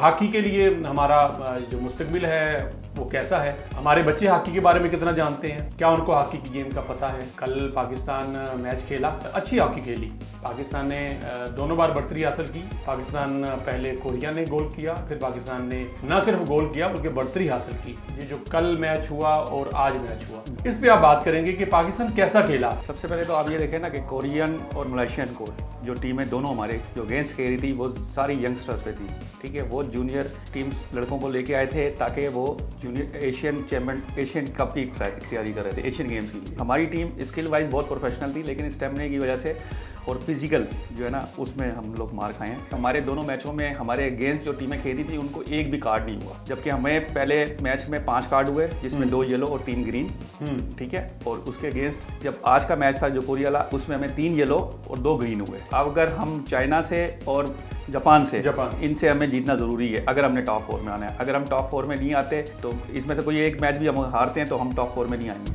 Hockey के लिए हमारा जो मुस्तकबिल है वो कैसा है, हमारे बच्चे हॉकी के बारे में कितना जानते हैं, क्या उनको हॉकी की गेम का पता है। कल पाकिस्तान मैच खेला, अच्छी हॉकी खेली। पाकिस्तान ने दोनों बार बढ़तरी हासिल की। पाकिस्तान पहले कोरिया ने गोल किया, फिर पाकिस्तान ने न सिर्फ गोल किया बल्कि बढ़तरी हासिल की। ये जो कल मैच हुआ और आज मैच हुआ, इस पे आप बात करेंगे कि पाकिस्तान कैसा खेला। सबसे पहले तो आप ये देखें ना कि कोरियन और मलेशियन को जो टीमें दोनों हमारे जो गेम्स खेल रही थी वो सारी यंगस्टर्स पे थी, ठीक है। वो जूनियर टीम्स लड़कों को लेके आए थे ताकि वो जूनियर एशियन कप की तैयारी कर रहे थे, एशियन गेम्स की। हमारी टीम स्किल वाइज बहुत प्रोफेशनल थी, लेकिन स्टेमिना की वजह से और फिजिकल जो है ना उसमें हम लोग मार खाए हैं। हमारे दोनों मैचों में हमारे अगेंस्ट जो टीमें खेली थी उनको एक भी कार्ड नहीं हुआ, जबकि हमें पहले मैच में 5 कार्ड हुए जिसमें 2 येलो और 3 ग्रीन, ठीक है। और उसके अगेंस्ट जब आज का मैच था जो कोरिया वाला, उसमें हमें 3 येलो और 2 ग्रीन हुए। अब अगर हम चाइना से और जापान इनसे हमें जीतना ज़रूरी है अगर हमने टॉप 4 में आना है। अगर हम टॉप 4 में नहीं आते तो इसमें से कोई एक मैच भी हम हारते हैं तो हम टॉप 4 में नहीं आएंगे।